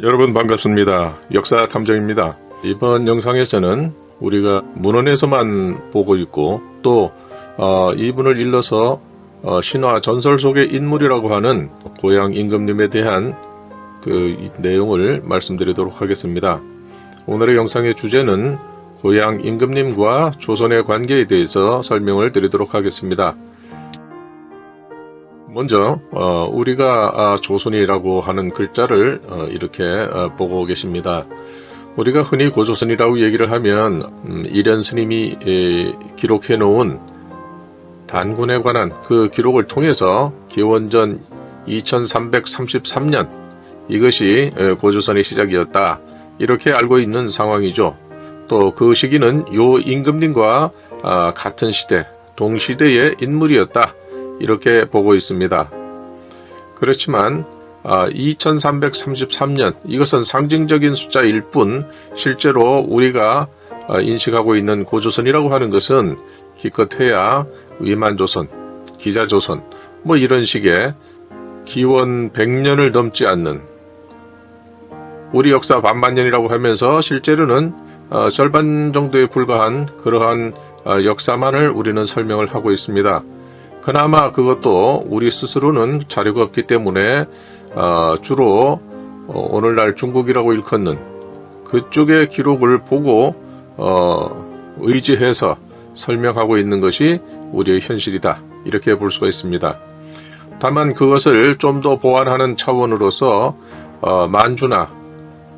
여러분 반갑습니다. 역사탐정입니다. 이번 영상에서는 우리가 문헌에서만 보고 있고 또 이분을 일러서 신화 전설 속의 인물이라고 하는 고향 임금님에 대한 그 내용을 말씀드리도록 하겠습니다. 오늘의 영상의 주제는 고향 임금님과 조선의 관계에 대해서 설명을 드리도록 하겠습니다. 먼저 우리가 조선이라고 하는 글자를 이렇게 보고 계십니다. 우리가 흔히 고조선이라고 얘기를 하면 이련 스님이 기록해 놓은 단군에 관한 그 기록을 통해서 기원전 2333년 이것이 고조선의 시작이었다 이렇게 알고 있는 상황이죠. 또 그 시기는 요 임금님과 같은 시대 동시대의 인물이었다 이렇게 보고 있습니다. 그렇지만 2333년 이것은 상징적인 숫자일 뿐 실제로 우리가 인식하고 있는 고조선이라고 하는 것은 기껏해야 위만조선, 기자조선 뭐 이런 식의 기원 100년을 넘지 않는 우리 역사 반만년이라고 하면서 실제로는 절반 정도에 불과한 그러한 역사만을 우리는 설명을 하고 있습니다. 그나마 그것도 우리 스스로는 자료가 없기 때문에 주로 오늘날 중국이라고 일컫는 그쪽의 기록을 보고 의지해서 설명하고 있는 것이 우리의 현실이다 이렇게 볼 수가 있습니다. 다만 그것을 좀 더 보완하는 차원으로서 만주나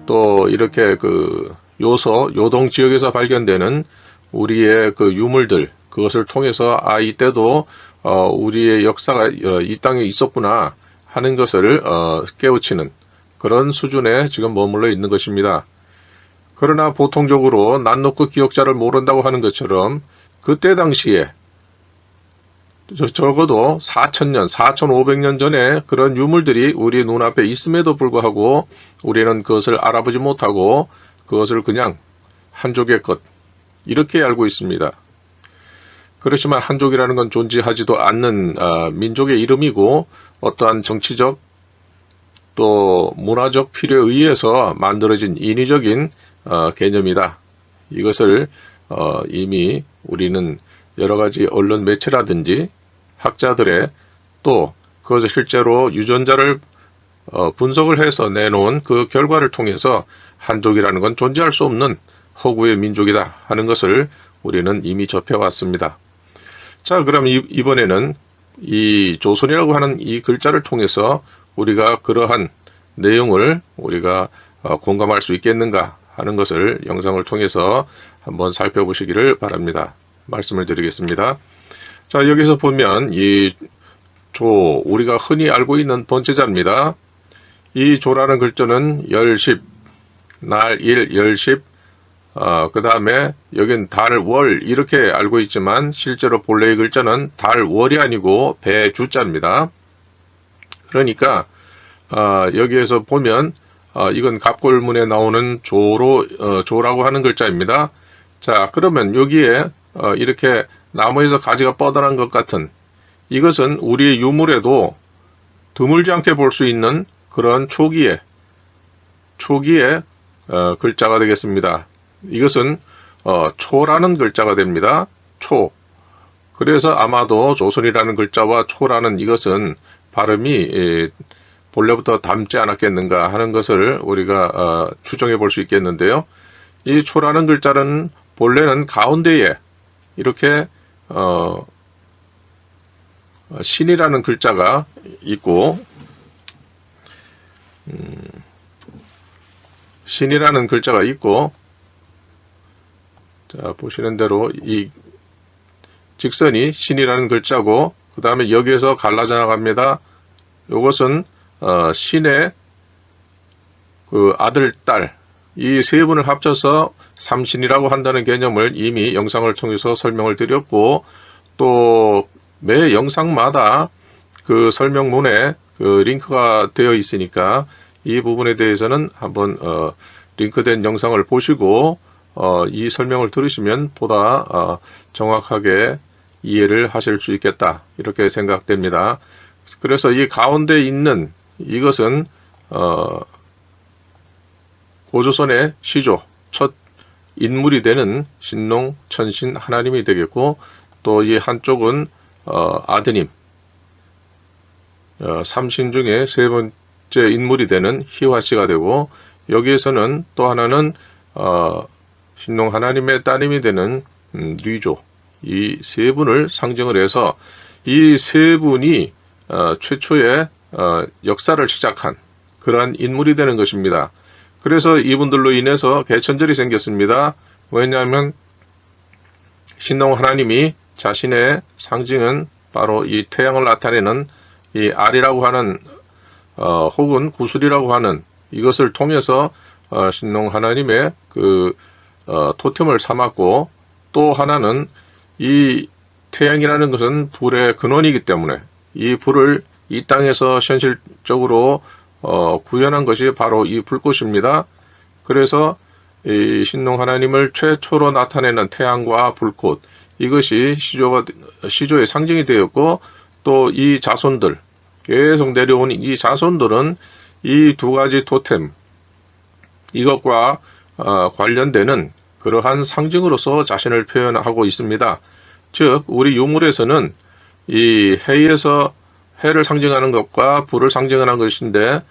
또 이렇게 그 요동 지역에서 발견되는 우리의 그 유물들 그것을 통해서 이때도 우리의 역사가 이 땅에 있었구나 하는 것을 깨우치는 그런 수준에 지금 머물러 있는 것입니다. 그러나 보통적으로 난 놓고 기억자를 모른다고 하는 것처럼 그때 당시에 적어도 4000년, 4500년 전에 그런 유물들이 우리 눈앞에 있음에도 불구하고 우리는 그것을 알아보지 못하고 그것을 그냥 한족의 것 이렇게 알고 있습니다. 그렇지만 한족이라는 건 존재하지도 않는 민족의 이름이고 어떠한 정치적 또 문화적 필요에 의해서 만들어진 인위적인 개념이다. 이것을 이미 우리는 여러 가지 언론 매체라든지 학자들의 또 그것을 실제로 유전자를 분석을 해서 내놓은 그 결과를 통해서 한족이라는 건 존재할 수 없는 허구의 민족이다 하는 것을 우리는 이미 접해왔습니다. 자, 그럼 이번에는 이 조선이라고 하는 이 글자를 통해서 우리가 그러한 내용을 우리가 공감할 수 있겠는가 하는 것을 영상을 통해서 한번 살펴보시기를 바랍니다. 말씀을 드리겠습니다. 자, 여기서 보면 이 조, 우리가 흔히 알고 있는 번째자입니다. 이 조라는 글자는 열십, 날, 일, 열십, 그 다음에 여긴 달, 월 이렇게 알고 있지만 실제로 본래의 글자는 달, 월이 아니고 배, 주자입니다. 그러니까 여기에서 보면 이건 갑골문에 나오는 조라고 하는 글자입니다. 자, 그러면 여기에 이렇게 나무에서 가지가 뻗어난 것 같은 이것은 우리의 유물에도 드물지 않게 볼 수 있는 그런 초기의 글자가 되겠습니다. 이것은 초라는 글자가 됩니다. 초. 그래서 아마도 조선이라는 글자와 초라는 이것은 발음이 본래부터 닮지 않았겠는가 하는 것을 우리가 추정해 볼 수 있겠는데요. 이 초라는 글자는 본래는 가운데에 이렇게 신이라는 글자가 있고 신이라는 글자가 있고 자, 보시는 대로 이 직선이 신이라는 글자고 그 다음에 여기에서 갈라져 나갑니다. 이것은 신의 그 아들, 딸 이 세 분을 합쳐서 삼신이라고 한다는 개념을 이미 영상을 통해서 설명을 드렸고 또 매 영상마다 그 설명문에 그 링크가 되어 있으니까 이 부분에 대해서는 한번 링크된 영상을 보시고 이 설명을 들으시면 보다 정확하게 이해를 하실 수 있겠다 이렇게 생각됩니다. 그래서 이 가운데 있는 이것은 고조선의 시조, 첫 인물이 되는 신농 천신 하나님이 되겠고, 또 이 한쪽은 아드님, 삼신 중에 세 번째 인물이 되는 희화씨가 되고, 여기에서는 또 하나는 신농 하나님의 따님이 되는 뉘조, 이 세 분을 상징을 해서 이 세 분이 최초의 역사를 시작한 그러한 인물이 되는 것입니다. 그래서 이분들로 인해서 개천절이 생겼습니다. 왜냐하면 신농 하나님이 자신의 상징은 바로 이 태양을 나타내는 이 알이라고 하는 혹은 구슬이라고 하는 이것을 통해서 신농 하나님의 그 토템을 삼았고, 또 하나는 이 태양이라는 것은 불의 근원이기 때문에 이 불을 이 땅에서 현실적으로 구현한 것이 바로 이 불꽃입니다. 그래서 이 신농 하나님을 최초로 나타내는 태양과 불꽃, 이것이 시조의 상징이 되었고, 또 이 자손들, 계속 내려온 이 자손들은 이 두 가지 토템, 이것과 관련되는 그러한 상징으로서 자신을 표현하고 있습니다. 즉, 우리 유물에서는 이 해에서 해를 상징하는 것과 불을 상징하는 것인데,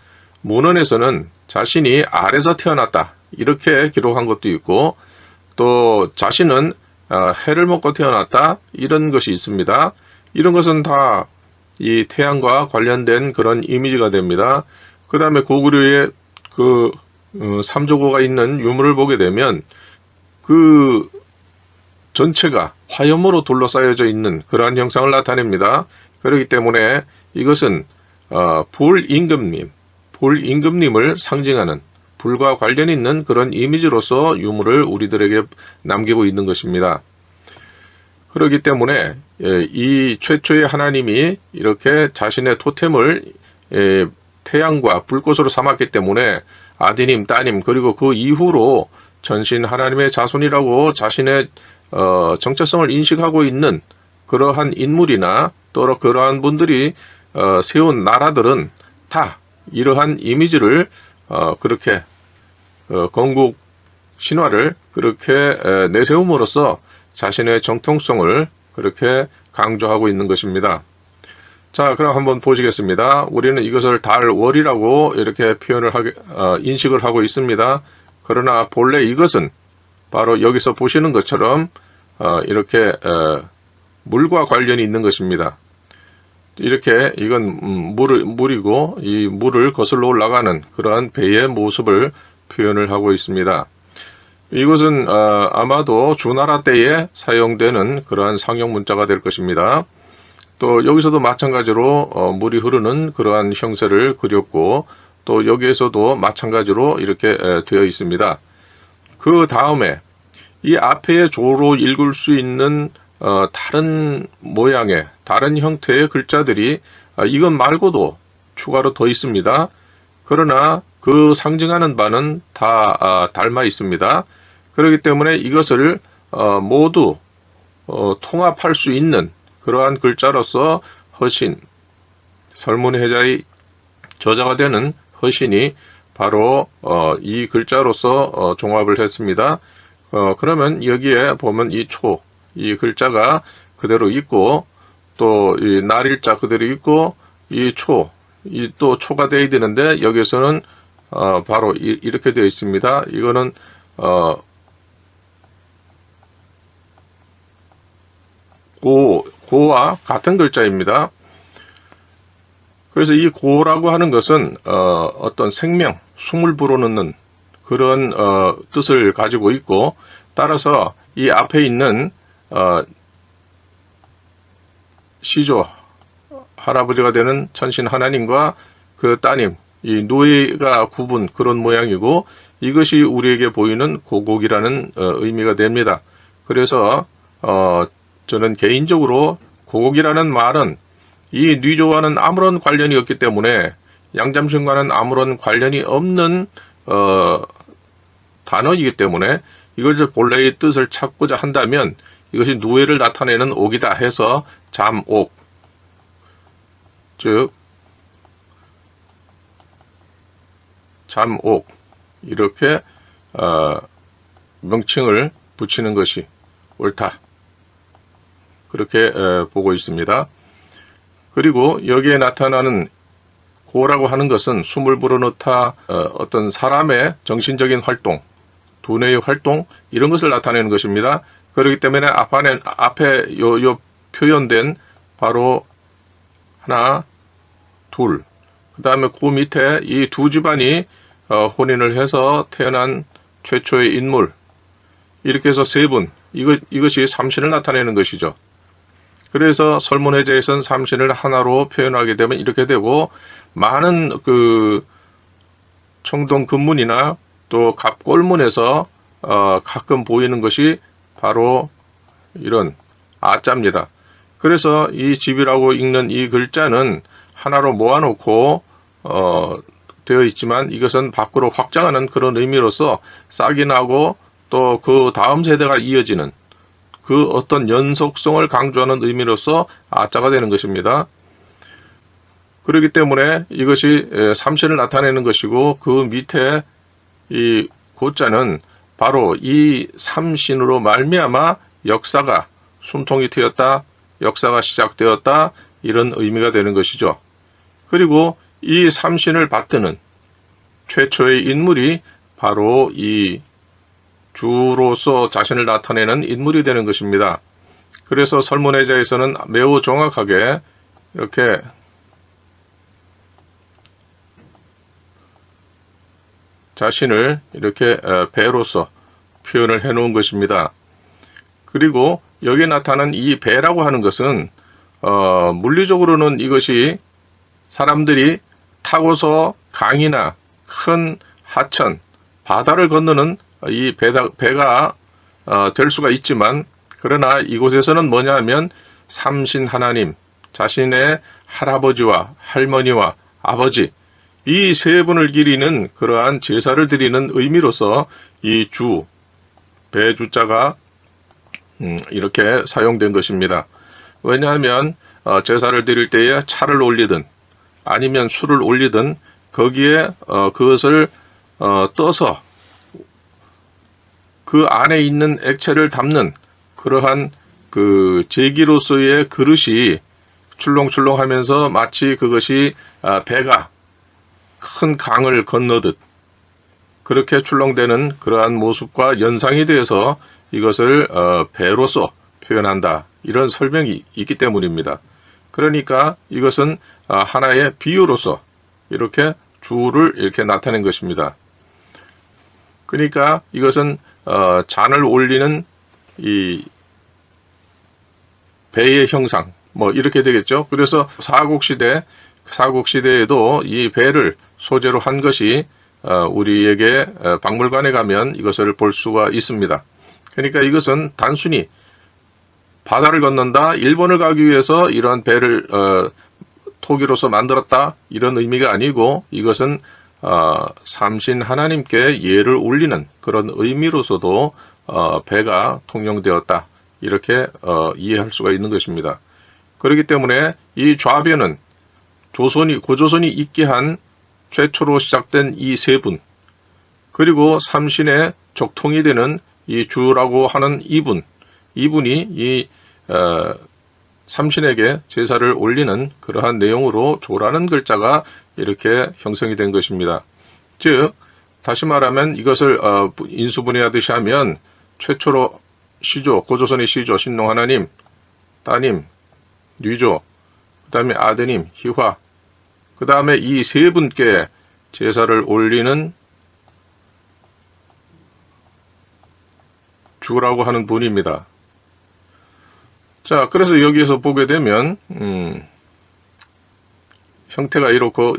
문헌에서는 자신이 알에서 태어났다, 이렇게 기록한 것도 있고, 또 자신은 해를 먹고 태어났다, 이런 것이 있습니다. 이런 것은 다 이 태양과 관련된 그런 이미지가 됩니다. 그 다음에 고구려의 그 삼조고가 있는 유물을 보게 되면 그 전체가 화염으로 둘러싸여져 있는 그러한 형상을 나타냅니다. 그렇기 때문에 이것은 불임금님을 상징하는, 불과 관련 있는 그런 이미지로서 유물을 우리들에게 남기고 있는 것입니다. 그렇기 때문에 이 최초의 하나님이 이렇게 자신의 토템을 태양과 불꽃으로 삼았기 때문에 아드님, 따님, 그리고 그 이후로 전신 하나님의 자손이라고 자신의 정체성을 인식하고 있는 그러한 인물이나 또 그러한 분들이 세운 나라들은 다 이러한 이미지를 그렇게 건국 신화를 그렇게 내세움으로써 자신의 정통성을 그렇게 강조하고 있는 것입니다. 자, 그럼 한번 보시겠습니다. 우리는 이것을 달월이라고 이렇게 인식을 하고 있습니다. 그러나 본래 이것은 바로 여기서 보시는 것처럼 이렇게 물과 관련이 있는 것입니다. 이렇게 이건 물이고, 이 물을 거슬러 올라가는 그러한 배의 모습을 표현을 하고 있습니다. 이것은 아마도 주나라 때에 사용되는 그러한 상형 문자가 될 것입니다. 또 여기서도 마찬가지로 물이 흐르는 그러한 형세를 그렸고, 또 여기에서도 마찬가지로 이렇게 되어 있습니다. 그 다음에 이 앞에 조로 읽을 수 있는 다른 모양의, 다른 형태의 글자들이 이것 말고도 추가로 더 있습니다. 그러나 그 상징하는 바는 다 닮아 있습니다. 그렇기 때문에 이것을 모두 통합할 수 있는 그러한 글자로서 허신, 설문해자의 저자가 되는 허신이 바로 이 글자로서 종합을 했습니다. 그러면 여기에 보면 이 글자가 그대로 있고, 또 이 날일자 그대로 있고, 이 또 초가 되어야 되는데 여기서는 바로 이렇게 되어 있습니다. 이거는 고와 같은 글자입니다. 그래서 이 고라고 하는 것은 어떤 생명, 숨을 불어넣는 그런 뜻을 가지고 있고, 따라서 이 앞에 있는 시조, 할아버지가 되는 천신 하나님과 그 따님, 이 노예가 구분 그런 모양이고, 이것이 우리에게 보이는 고곡이라는 의미가 됩니다. 그래서 저는 개인적으로 고곡이라는 말은 이 뉘조와는 아무런 관련이 없기 때문에, 양잠신과는 아무런 관련이 없는 단어이기 때문에 이것을 본래의 뜻을 찾고자 한다면 이것이 노예를 나타내는 옥이다 해서 잠옥, 즉 잠옥, 이렇게 명칭을 붙이는 것이 옳다. 그렇게 보고 있습니다. 그리고 여기에 나타나는 고라고 하는 것은 숨을 불어넣다, 어떤 사람의 정신적인 활동, 두뇌의 활동, 이런 것을 나타내는 것입니다. 그렇기 때문에 앞에 요 표현된 바로 하나, 둘, 그 다음에 그 밑에 이 두 집안이 혼인을 해서 태어난 최초의 인물, 이렇게 해서 세 분, 이것이 삼신을 나타내는 것이죠. 그래서 설문회제에서는 삼신을 하나로 표현하게 되면 이렇게 되고, 많은 청동 근문이나 또 갑골문에서 가끔 보이는 것이 바로 이런 아자입니다. 그래서 이 집이라고 읽는 이 글자는 하나로 모아놓고 되어 있지만, 이것은 밖으로 확장하는 그런 의미로서 싹이 나고 또 그 다음 세대가 이어지는 그 어떤 연속성을 강조하는 의미로서 아자가 되는 것입니다. 그렇기 때문에 이것이 삼신을 나타내는 것이고, 그 밑에 이 고자는 바로 이 삼신으로 말미암아 역사가 숨통이 트였다, 역사가 시작되었다, 이런 의미가 되는 것이죠. 그리고 이 삼신을 받드는 최초의 인물이 바로 이 주로서 자신을 나타내는 인물이 되는 것입니다. 그래서 설문회자에서는 매우 정확하게 이렇게 자신을 이렇게 배로서 표현을 해 놓은 것입니다. 그리고 여기에 나타난 이 배라고 하는 것은 물리적으로는 이것이 사람들이 타고서 강이나 큰 하천, 바다를 건너는 이 배가 될 수가 있지만, 그러나 이곳에서는 뭐냐 하면 삼신 하나님, 자신의 할아버지와 할머니와 아버지, 이 세 분을 기리는 그러한 제사를 드리는 의미로서 이 주, 배주자가 이렇게 사용된 것입니다. 왜냐하면 제사를 드릴 때에 차를 올리든 아니면 술을 올리든 거기에 그것을 떠서 그 안에 있는 액체를 담는 그러한 그 제기로서의 그릇이 출렁출렁하면서 마치 그것이 배가 큰 강을 건너듯 그렇게 출렁대는 그러한 모습과 연상이 되어서 이것을 배로서 표현한다, 이런 설명이 있기 때문입니다. 그러니까 이것은 하나의 비유로서 이렇게 주를 이렇게 나타낸 것입니다. 그러니까 이것은 잔을 올리는 이 배의 형상, 뭐 이렇게 되겠죠. 그래서 사국시대에도 이 배를 소재로 한 것이 우리에게 박물관에 가면 이것을 볼 수가 있습니다. 그러니까 이것은 단순히 바다를 건넌다, 일본을 가기 위해서 이러한 배를 토기로서 만들었다, 이런 의미가 아니고, 이것은 삼신 하나님께 예를 올리는 그런 의미로서도 배가 통용되었다, 이렇게 이해할 수가 있는 것입니다. 그렇기 때문에 이 좌배는 고조선이 있게 한 최초로 시작된 이 세 분, 그리고 삼신의 적통이 되는 이 주라고 하는 이분이 이 삼신에게 제사를 올리는 그러한 내용으로 조라는 글자가 이렇게 형성이 된 것입니다. 즉 다시 말하면 이것을 인수분해하듯이 하면 최초로 시조, 고조선의 시조 신농하나님, 따님 뉘조, 그 다음에 아드님 희화, 그 다음에 이 세 분께 제사를 올리는 주라고 하는 분입니다. 자, 그래서 여기에서 보게 되면 형태가 이렇고,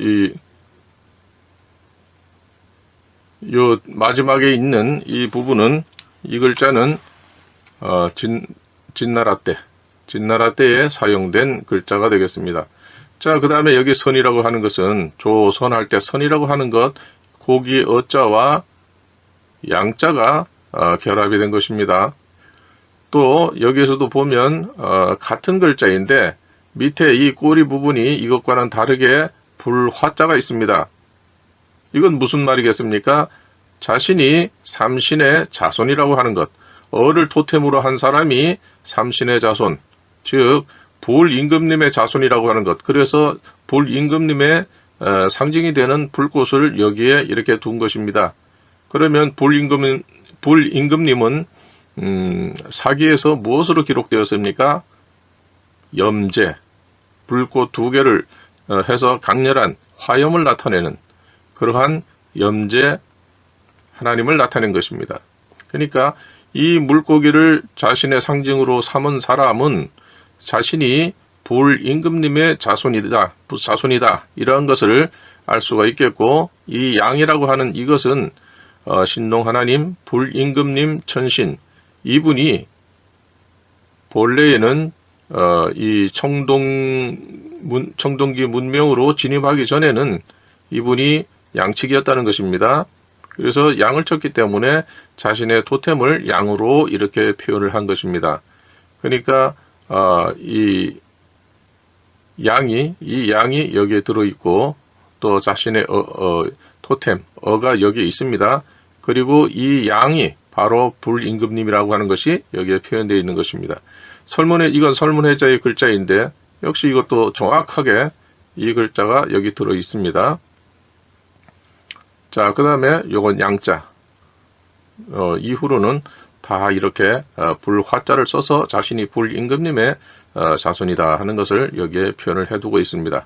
요 마지막에 있는 이 부분은, 이 글자는 진나라 때에 사용된 글자가 되겠습니다. 자, 그 다음에 여기 선이라고 하는 것은 조선할 때 선이라고 하는 것, 고기 어자와 양자가 결합이 된 것입니다. 또 여기에서도 보면 같은 글자인데 밑에 이 꼬리 부분이 이것과는 다르게 불화자가 있습니다. 이건 무슨 말이겠습니까? 자신이 삼신의 자손이라고 하는 것, 어를 토템으로 한 사람이 삼신의 자손, 즉 불임금님의 자손이라고 하는 것. 그래서 불임금님의 상징이 되는 불꽃을 여기에 이렇게 둔 것입니다. 그러면 불임금님은 사기에서 무엇으로 기록되었습니까? 염제, 불꽃 두 개를 해서 강렬한 화염을 나타내는 그러한 염제 하나님을 나타낸 것입니다. 그러니까 이 물고기를 자신의 상징으로 삼은 사람은 자신이 불임금님의 자손이다, 이러한 것을 알 수가 있겠고, 이 양이라고 하는 이것은 신농 하나님, 불임금님, 천신, 이분이 본래에는 이 청동기 문명으로 진입하기 전에는 이분이 양측이었다는 것입니다. 그래서 양을 쳤기 때문에 자신의 토템을 양으로 이렇게 표현을 한 것입니다. 그러니까 이 양이 여기에 들어있고 또 자신의 토템, 어가 여기에 있습니다. 그리고 이 양이 바로 불임금님이라고 하는 것이 여기에 표현되어 있는 것입니다. 이건 설문해자의 글자인데 역시 이것도 정확하게 이 글자가 여기 들어 있습니다. 자, 그 다음에 요건 양자. 이후로는 다 이렇게 불화자를 써서 자신이 불임금님의 자손이다 하는 것을 여기에 표현을 해두고 있습니다.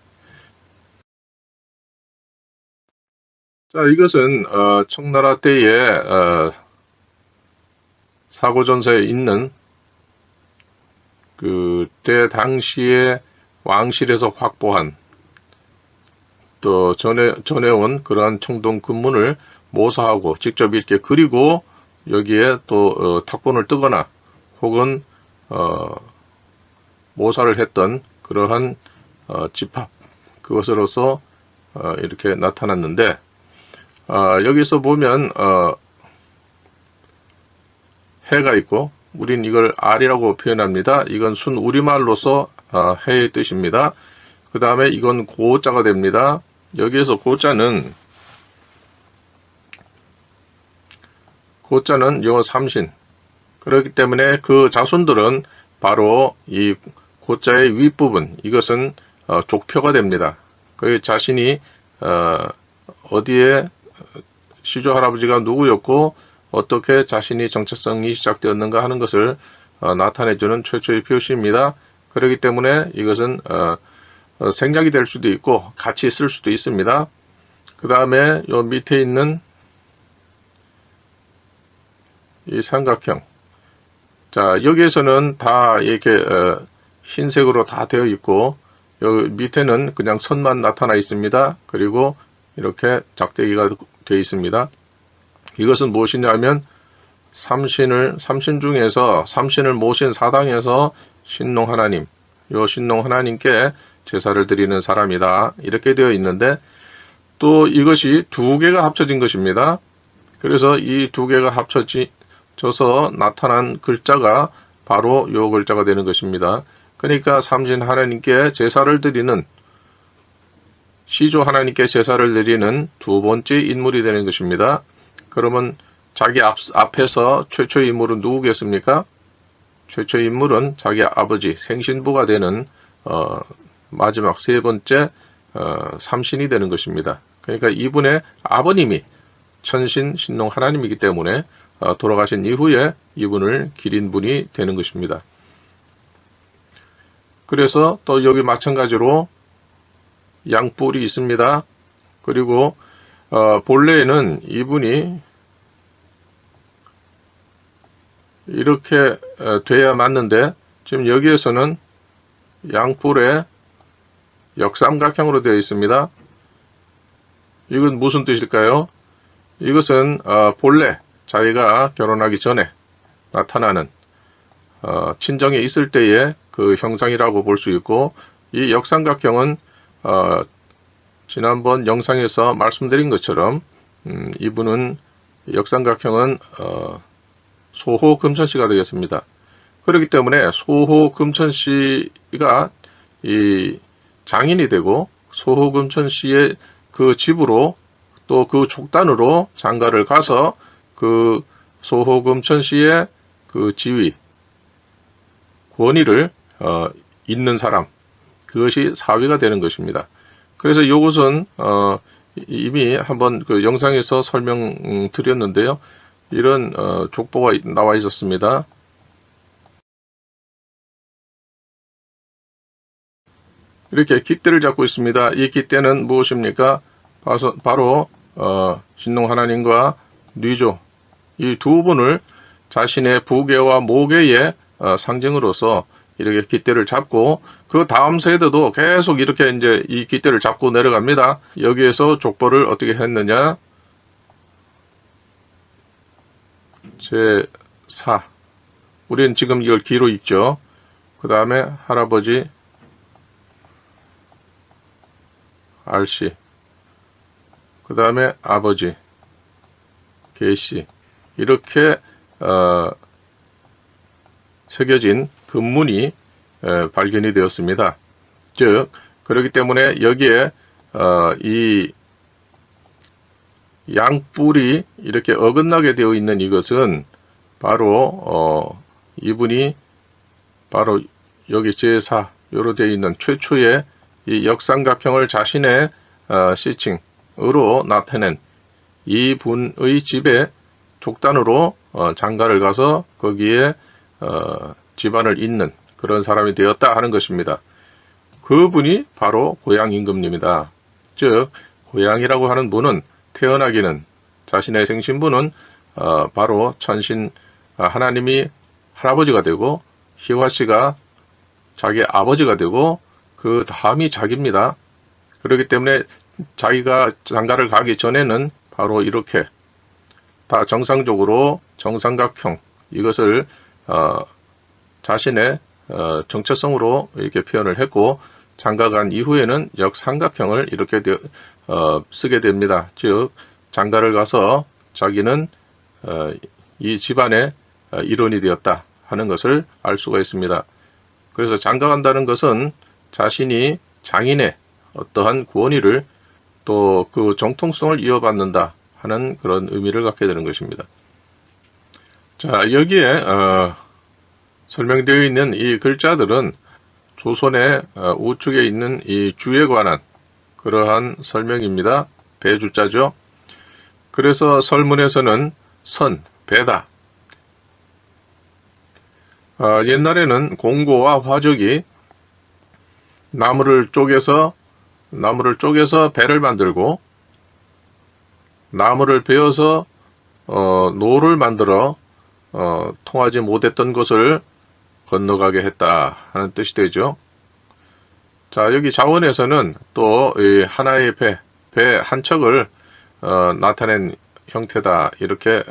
자, 이것은 청나라 때의 사고전서에 있는 그때 당시에 왕실에서 확보한 또 전해온 그러한 청동 금문을 모사하고 직접 이렇게 그리고 여기에 또 탁본을 뜨거나 혹은 모사를 했던 그러한 집합, 그것으로서 이렇게 나타났는데 여기서 보면 해가 있고 우린 이걸 알이라고 표현합니다. 이건 순 우리말로서 해의 뜻입니다. 그 다음에 이건 고자가 됩니다. 여기에서 고자는 요 삼신. 그렇기 때문에 그 자손들은 바로 이 고자의 윗부분, 이것은 족표가 됩니다. 그 자신이 어디에 시조 할아버지가 누구였고 어떻게 자신이 정체성이 시작되었는가 하는 것을 나타내주는 최초의 표시입니다. 그렇기 때문에 이것은 생략이 될 수도 있고 같이 쓸 수도 있습니다. 그 다음에 요 밑에 있는 이 삼각형. 자, 여기에서는 다 이렇게 흰색으로 다 되어 있고 여기 밑에는 그냥 선만 나타나 있습니다. 그리고 이렇게 작대기가 되어 있습니다. 이것은 무엇이냐면 삼신 중에서 삼신을 모신 사당에서 신농 하나님, 요 신농 하나님께 제사를 드리는 사람이다. 이렇게 되어 있는데 또 이것이 두 개가 합쳐진 것입니다. 그래서 이 두 개가 합쳐져서 나타난 글자가 바로 요 글자가 되는 것입니다. 그러니까 삼신 하나님께 제사를 드리는, 시조 하나님께 제사를 드리는 두 번째 인물이 되는 것입니다. 그러면 자기 앞에서 최초의 인물은 누구겠습니까? 최초의 인물은 자기 아버지, 생신부가 되는 마지막 세 번째 삼신이 되는 것입니다. 그러니까 이분의 아버님이 천신 신농 하나님이기 때문에 돌아가신 이후에 이분을 기린 분이 되는 것입니다. 그래서 또 여기 마찬가지로 양뿔이 있습니다. 그리고 본래에는 이분이 이렇게 돼야 맞는데 지금 여기에서는 양뿔에 역삼각형으로 되어 있습니다. 이건 무슨 뜻일까요? 이것은 본래 자기가 결혼하기 전에 나타나는 친정에 있을 때의 그 형상이라고 볼 수 있고, 이 역삼각형은 지난번 영상에서 말씀드린 것처럼 이분은 역삼각형은 소호 금천씨가 되겠습니다. 그렇기 때문에 소호 금천씨가 이 장인이 되고 소호 금천씨의 그 집으로 또 그 족단으로 장가를 가서 그 소호금천 씨의 그 지위, 권위를 잇는 사람, 그것이 사위가 되는 것입니다. 그래서 이것은 이미 한번 그 영상에서 설명드렸는데요. 이런 족보가 나와 있었습니다. 이렇게 깃대를 잡고 있습니다. 이 깃대는 무엇입니까? 바로 신농 하나님과 뉘조, 이 두 분을 자신의 부계와 모계의 상징으로서 이렇게 깃대를 잡고, 그 다음 세대도 계속 이렇게 이제 이 깃대를 잡고 내려갑니다. 여기에서 족보를 어떻게 했느냐? 제4. 우리는 지금 이걸 기로 읽죠. 그 다음에 할아버지 알씨, 그 다음에 아버지 계씨, 이렇게 새겨진 금문이 발견이 되었습니다. 즉 그렇기 때문에 여기에 이 양뿔이 이렇게 어긋나게 되어 있는 이것은 바로 이분이 바로 여기 제4 요로 되어 있는 최초의 이 역삼각형을 자신의 시칭으로 나타낸 이분의 집에 족단으로 장가를 가서 거기에 집안을 잇는 그런 사람이 되었다 하는 것입니다. 그분이 바로 고향 임금님이다. 즉 고향이라고 하는 분은 태어나기는, 자신의 생신분은 바로 천신 하나님이 할아버지가 되고 희화씨가 자기 아버지가 되고 그 다음이 자기입니다. 그렇기 때문에 자기가 장가를 가기 전에는 바로 이렇게 다 정상적으로 정삼각형, 이것을 자신의 정체성으로 이렇게 표현을 했고, 장가간 이후에는 역삼각형을 이렇게 쓰게 됩니다. 즉 장가를 가서 자기는 이 집안의 일원이 되었다 하는 것을 알 수가 있습니다. 그래서 장가간다는 것은 자신이 장인의 어떠한 권위를 또 그 정통성을 이어받는다 하는 그런 의미를 갖게 되는 것입니다. 자, 여기에 설명되어 있는 이 글자들은 조선의 우측에 있는 이 주에 관한 그러한 설명입니다. 배주자죠. 그래서 설문에서는 선, 배다. 옛날에는 공고와 화적이 나무를 쪼개서 배를 만들고, 나무를 베어서 노를 만들어 통하지 못했던 것을 건너가게 했다 하는 뜻이 되죠. 자, 여기 자원에서는 또 하나의 배 한 척을 나타낸 형태다 이렇게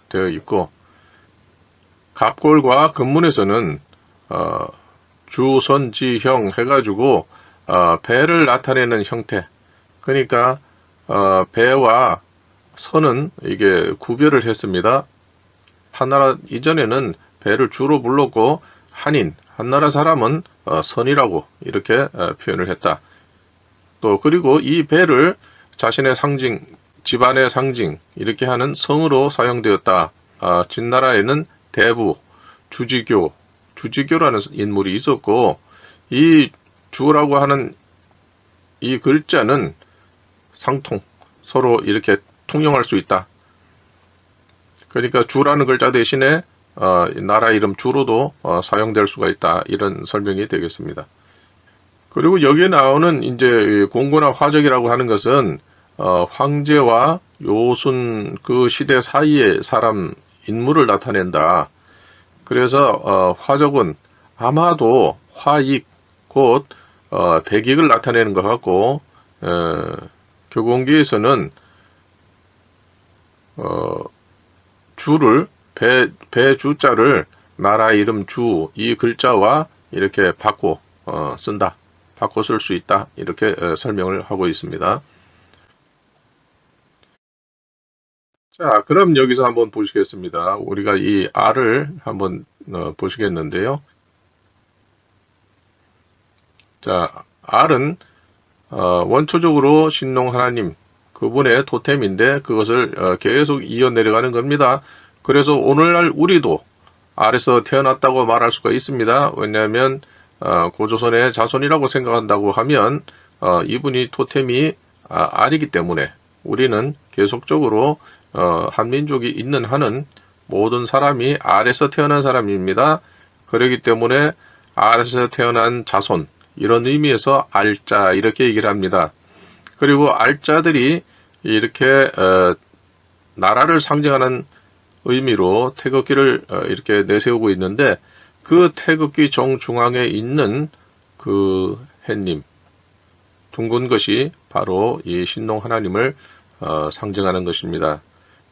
되어 있고, 갑골과 금문에서는 주선지형 해가지고 배를 나타내는 형태, 그러니까 배와 선은 이게 구별을 했습니다. 한나라 이전에는 배를 주로 불렀고 한나라 사람은 선이라고 이렇게 표현을 했다. 또 그리고 이 배를 자신의 상징, 집안의 상징 이렇게 하는 성으로 사용되었다. 진나라에는 대부, 주지교라는 인물이 있었고, 이 주라고 하는 이 글자는 상통, 서로 이렇게 통용할 수 있다. 그러니까 주라는 글자 대신에 나라 이름 주로도 사용될 수가 있다. 이런 설명이 되겠습니다. 그리고 여기에 나오는 이제 공고나 화적이라고 하는 것은 황제와 요순 그 시대 사이의 사람 인물을 나타낸다. 그래서 화적은 아마도 화익 곧 백익을 나타내는 것 같고, 교공기에서는 주를 배주자를 나라 이름 주 이 글자와 이렇게 바꿔 쓴다. 바꿔 쓸 수 있다. 이렇게 설명을 하고 있습니다. 자, 그럼 여기서 한번 보시겠습니다. 우리가 이 R을 한번 보시겠는데요. 자, R은 원초적으로 신농 하나님 그분의 토템인데 그것을 계속 이어 내려가는 겁니다. 그래서 오늘날 우리도 알에서 태어났다고 말할 수가 있습니다. 왜냐하면 고조선의 자손이라고 생각한다고 하면 이분이 토템이 알이기 때문에 우리는 계속적으로 한민족이 있는 한은 모든 사람이 알에서 태어난 사람입니다. 그렇기 때문에 알에서 태어난 자손, 이런 의미에서 알자 이렇게 얘기를 합니다. 그리고 알자들이 이렇게 나라를 상징하는 의미로 태극기를 이렇게 내세우고 있는데, 그 태극기 정중앙에 있는 그 햇님, 둥근 것이 바로 이 신농 하나님을 상징하는 것입니다.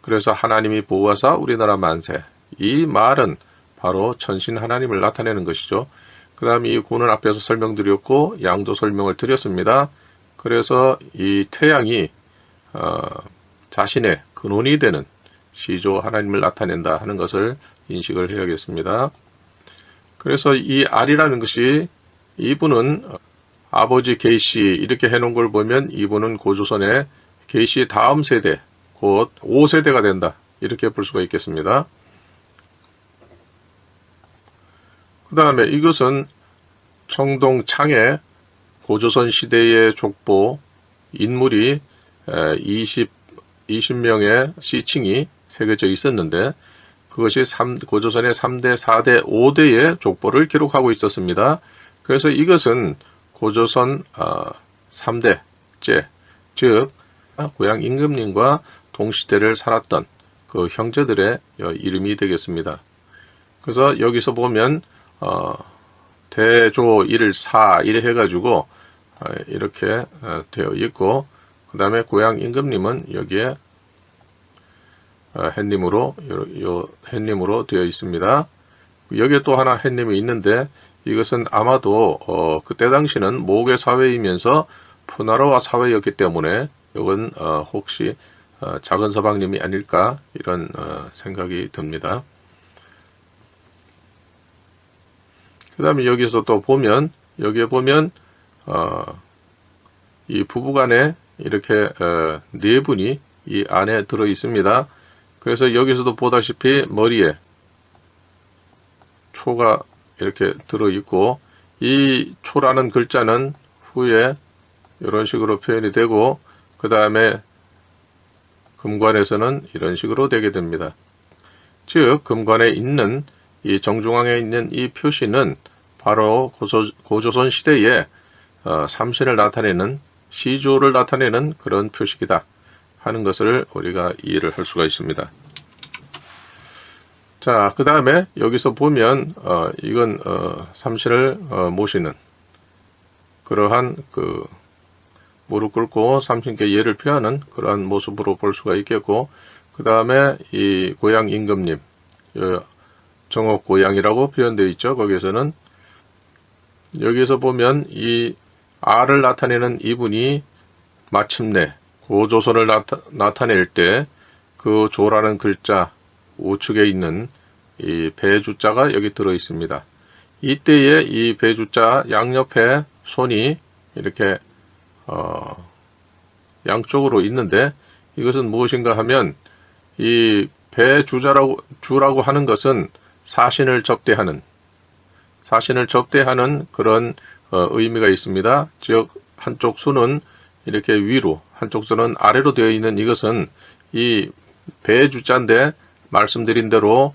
그래서 하나님이 보호하사 우리나라 만세, 이 말은 바로 천신 하나님을 나타내는 것이죠. 그 다음에 이 구는 앞에서 설명드렸고 양도 설명을 드렸습니다. 그래서 이 태양이 자신의 근원이 되는 시조 하나님을 나타낸다 하는 것을 인식을 해야겠습니다. 그래서 이 알이라는 것이, 이분은 아버지 계시 이렇게 해놓은 걸 보면 이분은 고조선의 계시 다음 세대, 곧 5세대가 된다 이렇게 볼 수가 있겠습니다. 그 다음에 이것은 청동 창에 고조선 시대의 족보 인물이 20명의 시칭이 새겨져 있었는데, 그것이 고조선의 3대, 4대, 5대의 족보를 기록하고 있었습니다. 그래서 이것은 고조선 3대째, 즉 고향 임금님과 동시대를 살았던 그 형제들의 이름이 되겠습니다. 그래서 여기서 보면 대조 1, 4 이래 해가지고 이렇게 되어 있고, 그 다음에 고향 임금님은 여기에 햇님으로 되어 있습니다. 여기에 또 하나 햇님이 있는데, 이것은 아마도 그때 당시는 모계 사회이면서 푸나라와 사회였기 때문에 이건 혹시 작은 서방님이 아닐까 이런 생각이 듭니다. 그 다음에 여기서 또 보면, 여기에 보면 이 부부간에 이렇게 네 분이 이 안에 들어 있습니다. 그래서 여기서도 보다시피 머리에 초가 이렇게 들어 있고, 이 초라는 글자는 후에 이런 식으로 표현이 되고, 그 다음에 금관에서는 이런 식으로 되게 됩니다. 즉 금관에 있는 이 정중앙에 있는 이 표시는 바로 고조선 시대에 삼신을 나타내는, 시조를 나타내는 그런 표식이다 하는 것을 우리가 이해를 할 수가 있습니다. 자, 그 다음에 여기서 보면 이건 삼신을 모시는 그러한 그 무릎 꿇고 삼신께 예를 표하는 그러한 모습으로 볼 수가 있겠고, 그 다음에 이 고향 임금님, 정옥 고향이라고 표현되어 있죠. 거기에서는 여기서 보면 이 알을 나타내는 이분이 마침내 고조선을 나타낼 때 그 조라는 글자 우측에 있는 이 배주자가 여기 들어 있습니다. 이때에 이 배주자 양옆에 손이 이렇게 양쪽으로 있는데, 이것은 무엇인가 하면 이 배주라고 하는 것은 사신을 접대하는 그런 의미가 있습니다. 즉 한쪽 손은 이렇게 위로, 한쪽 손은 아래로 되어 있는 이것은 이 배주자인데, 말씀드린 대로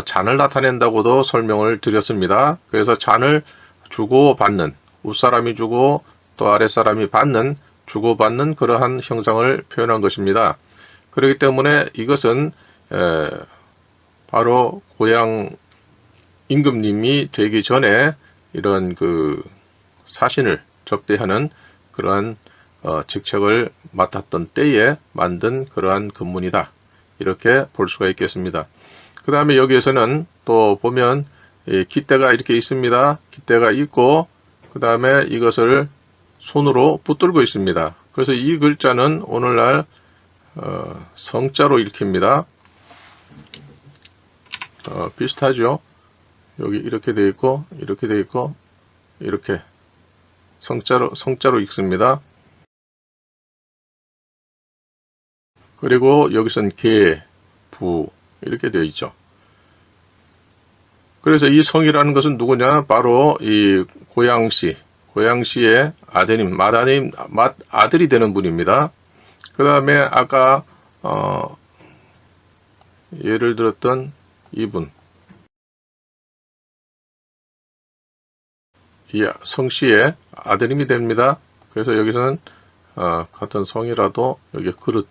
잔을 나타낸다고도 설명을 드렸습니다. 그래서 잔을 주고받는, 윗사람이 주고 또 아랫사람이 받는, 주고받는 그러한 형상을 표현한 것입니다. 그렇기 때문에 이것은 바로 고향 임금님이 되기 전에 이런 그 사신을 접대하는 그러한 직책을 맡았던 때에 만든 그러한 금문이다, 이렇게 볼 수가 있겠습니다. 그 다음에 여기에서는 또 보면 깃대가 이렇게 있습니다. 깃대가 있고, 그 다음에 이것을 손으로 붙들고 있습니다. 그래서 이 글자는 오늘날 성자로 읽힙니다. 비슷하죠? 여기 이렇게 되어 있고, 이렇게 되어 있고, 이렇게 성자로 읽습니다. 그리고 여기선 계, 부 이렇게 되어 있죠. 그래서 이 성이라는 것은 누구냐? 바로 이 고양시의 아드님, 아들이 되는 분입니다. 그 다음에 아까 예를 들었던 이분, 이 성씨의 아드님이 됩니다. 그래서 여기서는 같은 성이라도 여기 그릇,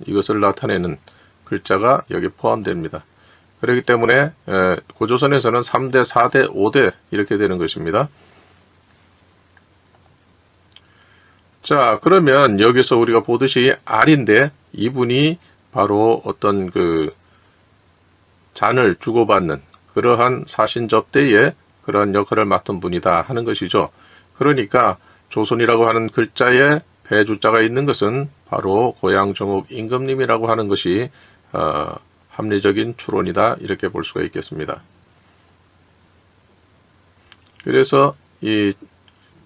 이것을 나타내는 글자가 여기 포함됩니다. 그렇기 때문에 고조선에서는 3대, 4대, 5대 이렇게 되는 것입니다. 자, 그러면 여기서 우리가 보듯이 알인데 이분이 바로 어떤 그 잔을 주고받는 그러한 사신접대의 그런 역할을 맡은 분이다 하는 것이죠. 그러니까 조선이라고 하는 글자에 배주자가 있는 것은 바로 고양정욱 임금님이라고 하는 것이 합리적인 추론이다 이렇게 볼 수가 있겠습니다. 그래서 이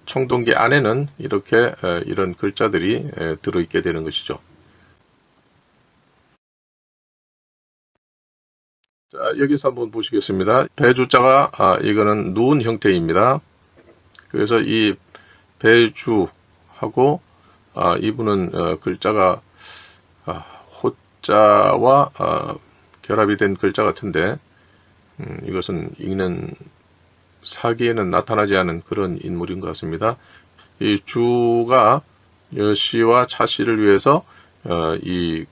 청동기 안에는 이렇게 이런 글자들이 들어있게 되는 것이죠. 자, 여기서 한번 보시겠습니다. 배주자가 이거는 누운 형태입니다. 그래서 이 배주하고 이분은 글자가 호자와 결합이 된 글자 같은데 이것은 읽는 사기에는 나타나지 않은 그런 인물인 것 같습니다. 이 주가 여씨와 차씨를 위해서 이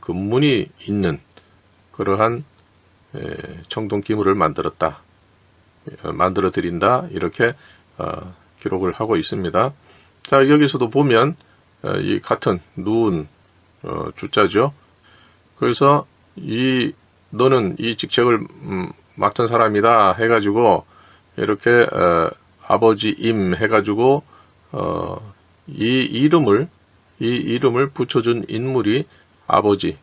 금문이 있는 그러한 청동기물을 만들어 드린다 이렇게 기록을 하고 있습니다. 자, 여기서도 보면 이 같은 누운 주자죠. 그래서 너는 이 직책을 맡은 사람이다 해가지고 이렇게 아버지 임 해가지고 이 이름을 붙여준 인물이 아버지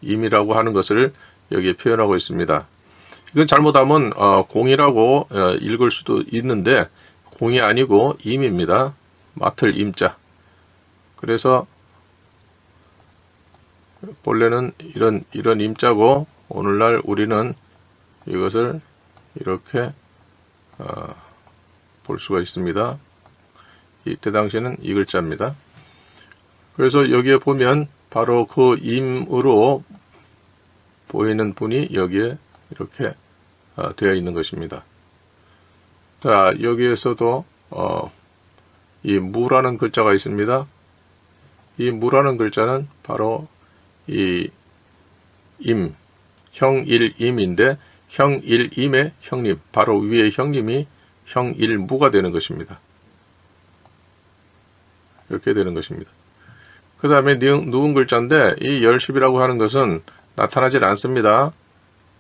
임이라고 하는 것을 여기에 표현하고 있습니다. 이건 잘못하면 공이라고 읽을 수도 있는데 공이 아니고 임입니다. 맡을 임자. 그래서 본래는 이런 임자고 오늘날 우리는 이것을 이렇게 볼 수가 있습니다. 이때 당시에는 이 글자입니다. 그래서 여기에 보면 바로 그 임으로 보이는 분이 여기에 이렇게 되어 있는 것입니다. 자, 여기에서도 이 무라는 글자가 있습니다. 이 무라는 글자는 바로 이 임, 형일임인데 형일임의 형님, 바로 위에 형님이 형일무가 되는 것입니다. 이렇게 되는 것입니다. 그 다음에 누운 글자인데 이 열십이라고 하는 것은 나타나질 않습니다.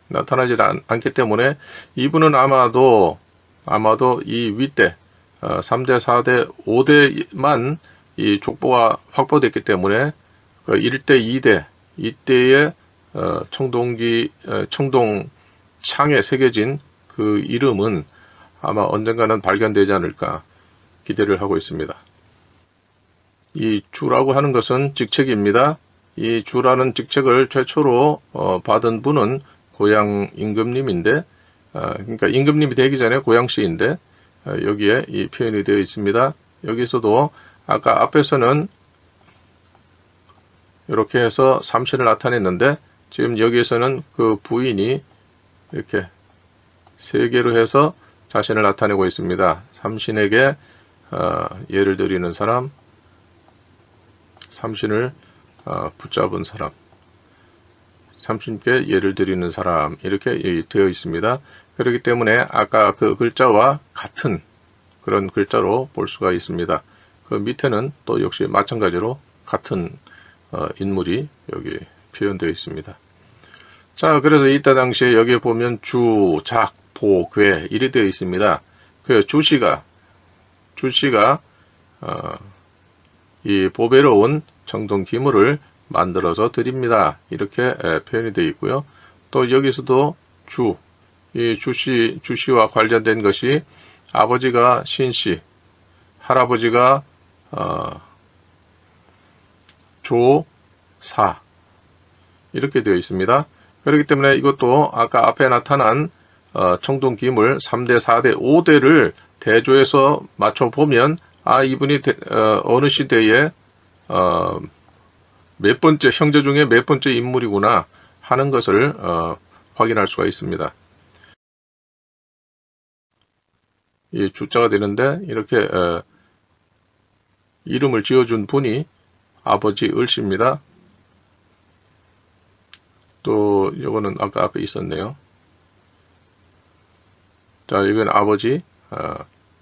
나타나질 않기 때문에 이분은 아마도 이 윗대 3대, 4대, 5대만 이 족보가 확보됐기 때문에 그 1대, 2대 이때의 청동창에 새겨진 그 이름은 아마 언젠가는 발견되지 않을까 기대를 하고 있습니다. 이 주라고 하는 것은 직책입니다. 이 주라는 직책을 최초로 받은 분은 고양 임금님인데, 그러니까 임금님이 되기 전에 고양씨인데 여기에 이 표현이 되어 있습니다. 여기서도 아까 앞에서는 이렇게 해서 삼신을 나타냈는데 지금 여기에서는 그 부인이 이렇게 세 개로 해서 자신을 나타내고 있습니다. 삼신에게 예를 드리는 사람, 삼신을 붙잡은 사람, 삼신께 예를 드리는 사람 이렇게 되어 있습니다. 그렇기 때문에 아까 그 글자와 같은 그런 글자로 볼 수가 있습니다. 그 밑에는 또 역시 마찬가지로 같은 인물이 여기 표현되어 있습니다. 자, 그래서 이때 당시에 여기에 보면 주, 작, 보, 괴 이리 되어 있습니다. 그 주씨가 이 보배로운 청동기물을 만들어서 드립니다. 이렇게 표현이 되어 있고요. 또 여기서도 이 주씨와 관련된 것이 아버지가 신씨, 할아버지가 4 이렇게 되어 있습니다. 그렇기 때문에 이것도 아까 앞에 나타난 청동 기물 3대, 4대, 5대를 대조해서 맞춰보면 이분이 어느 시대에 몇 번째 형제 중에 몇 번째 인물이구나 하는 것을 확인할 수가 있습니다. 이 주자가 되는데 이렇게 이름을 지어준 분이 아버지 을씨입니다. 또 이거는 아까 앞에 있었네요. 자, 이건 아버지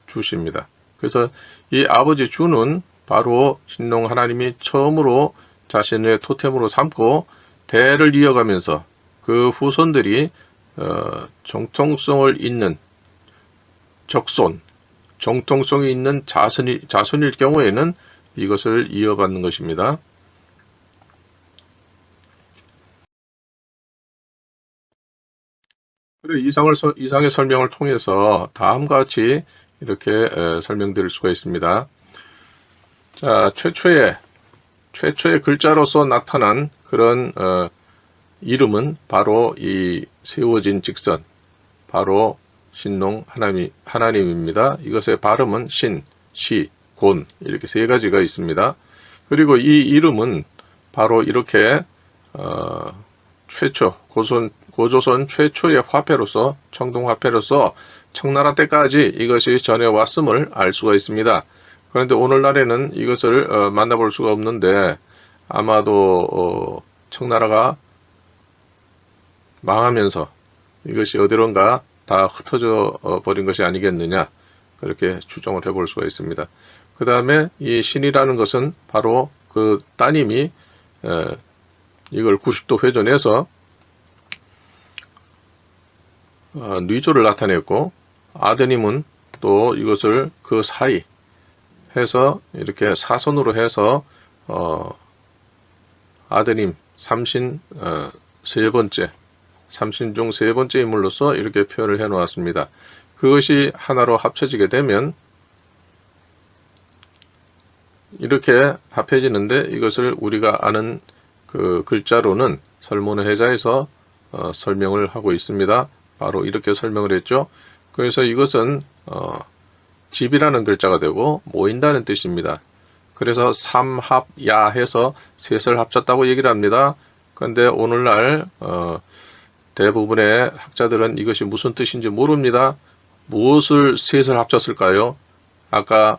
주씨입니다. 그래서 이 아버지 주는 바로 신농 하나님이 처음으로 자신의 토템으로 삼고 대를 이어가면서 그 후손들이 정통성을 잇는 적손, 정통성이 있는 자손일 경우에는 이것을 이어받는 것입니다. 그리고 이상의 설명을 통해서 다음과 같이 이렇게 설명드릴 수가 있습니다. 자, 최초의 글자로서 나타난 그런 이름은 바로 이 세워진 직선, 바로 신농 하나님입니다. 이것의 발음은 신, 시, 곤 이렇게 세 가지가 있습니다. 그리고 이 이름은 바로 이렇게 고조선 최초의 화폐로서 청동화폐로서 청나라 때까지 이것이 전해왔음을 알 수가 있습니다. 그런데 오늘날에는 이것을 만나볼 수가 없는데 아마도 청나라가 망하면서 이것이 어디론가 다 흩어져 버린 것이 아니겠느냐 그렇게 추정을 해볼 수가 있습니다. 그 다음에 이 신이라는 것은 바로 그 따님이 이걸 90도 회전해서 뉘조를 나타냈고 아드님은 또 이것을 그 사이 해서 이렇게 사선으로 해서 아드님 삼신 삼신 중 세 번째 인물로서 이렇게 표현을 해 놓았습니다. 그것이 하나로 합쳐지게 되면 이렇게 합해지는데 이것을 우리가 아는 그 글자로는 설문의 해자에서 설명을 하고 있습니다. 바로 이렇게 설명을 했죠. 그래서 이것은 집이라는 글자가 되고 모인다는 뜻입니다. 그래서 삼합야 해서 셋을 합쳤다고 얘기를 합니다. 그런데 오늘날 대부분의 학자들은 이것이 무슨 뜻인지 모릅니다. 무엇을 셋을 합쳤을까요? 아까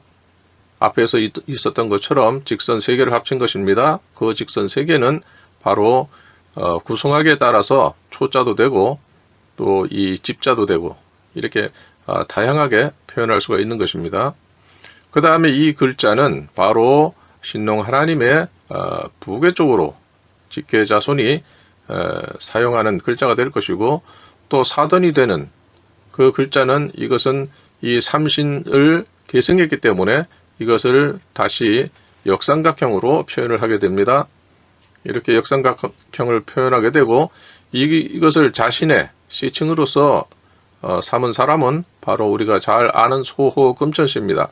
앞에서 있었던 것처럼 직선 3개를 합친 것입니다. 그 직선 3개는 바로 구성하기에 따라서 초자도 되고 또 이 집자도 되고 이렇게 다양하게 표현할 수가 있는 것입니다. 그 다음에 이 글자는 바로 신농 하나님의 부계 쪽으로 직계자손이 사용하는 글자가 될 것이고 또 사돈이 되는 그 글자는 이것은 이 삼신을 계승했기 때문에 이것을 다시 역삼각형으로 표현을 하게 됩니다. 이렇게 역삼각형을 표현하게 되고 이것을 자신의 시칭으로서 삼은 사람은 바로 우리가 잘 아는 소호금천씨입니다.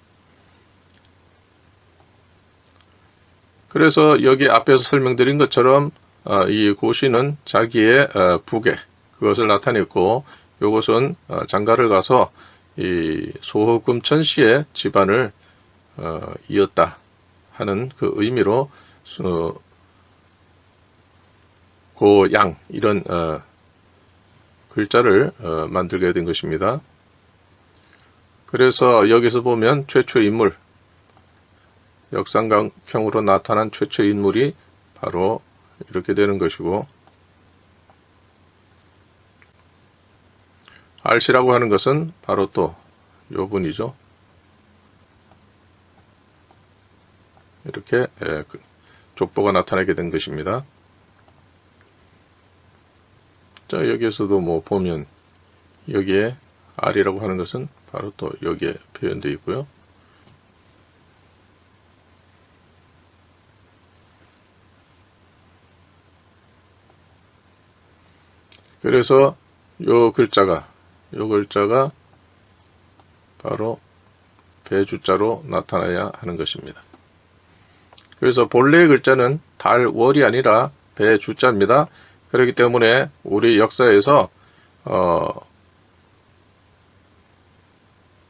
그래서 여기 앞에서 설명드린 것처럼 이 고씨는 자기의 부계 그것을 나타냈고 이것은 장가를 가서 이 소호금천씨의 집안을 이었다 하는 그 의미로 고양 이런 글자를 만들게 된 것입니다. 그래서 여기서 보면 최초 인물 역삼각형으로 나타난 최초 인물이 바로 이렇게 되는 것이고 알씨라고 하는 것은 바로 또 요 분이죠. 이렇게 족보가 나타나게 된 것입니다. 자, 여기에서도 뭐 보면 여기에 R이라고 하는 것은 바로 또 여기에 표현되어 있고요. 그래서 요 글자가 바로 배주자로 나타나야 하는 것입니다. 그래서 본래의 글자는 달월이 아니라 배주자입니다. 그렇기 때문에 우리 역사에서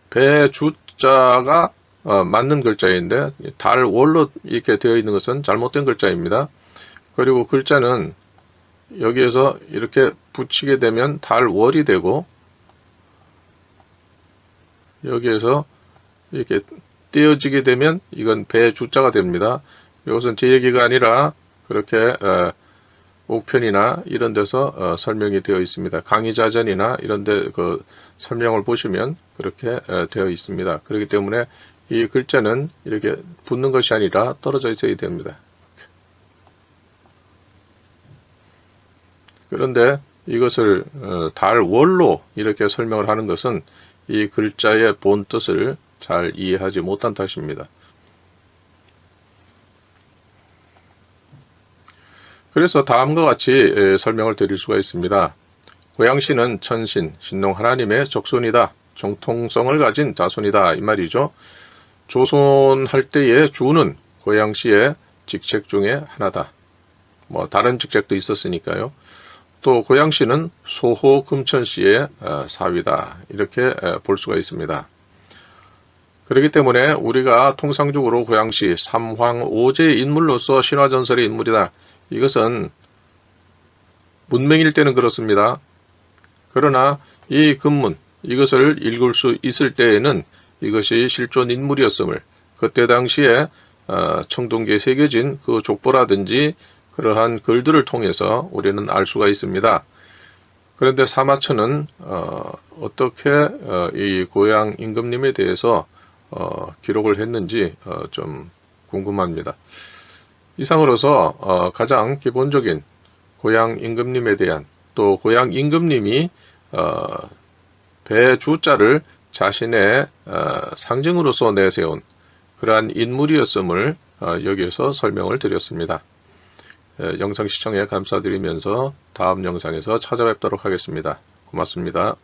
배주자가 맞는 글자인데 달월로 이렇게 되어 있는 것은 잘못된 글자입니다. 그리고 글자는 여기에서 이렇게 붙이게 되면 달월이 되고 여기에서 이렇게 떼어지게 되면 이건 배주자가 됩니다. 이것은 제 얘기가 아니라 그렇게 옥편이나 이런 데서 설명이 되어 있습니다. 강의자전이나 이런 데 그 설명을 보시면 그렇게 되어 있습니다. 그렇기 때문에 이 글자는 이렇게 붙는 것이 아니라 떨어져 있어야 됩니다. 그런데 이것을 달월로 이렇게 설명을 하는 것은 이 글자의 본 뜻을 잘 이해하지 못한 탓입니다. 그래서 다음과 같이 설명을 드릴 수가 있습니다. 고양시는 천신, 신농 하나님의 적손이다. 정통성을 가진 자손이다. 이 말이죠. 조선할 때의 주는 고양시의 직책 중에 하나다. 뭐 다른 직책도 있었으니까요. 또 고양시는 소호 금천씨의 사위다. 이렇게 볼 수가 있습니다. 그렇기 때문에 우리가 통상적으로 고양시 삼황오제의 인물로서 신화전설의 인물이다. 이것은 문맹일 때는 그렇습니다. 그러나 이 금문, 이것을 읽을 수 있을 때에는 이것이 실존 인물이었음을 그때 당시에 청동기에 새겨진 그 족보라든지 그러한 글들을 통해서 우리는 알 수가 있습니다. 그런데 사마천은 어떻게 이 고양 임금님에 대해서 기록을 했는지 좀 궁금합니다. 이상으로서 가장 기본적인 고양 임금님에 대한 또 고양 임금님이 배주자를 자신의 상징으로서 내세운 그러한 인물이었음을 여기에서 설명을 드렸습니다. 영상 시청에 감사드리면서 다음 영상에서 찾아뵙도록 하겠습니다. 고맙습니다.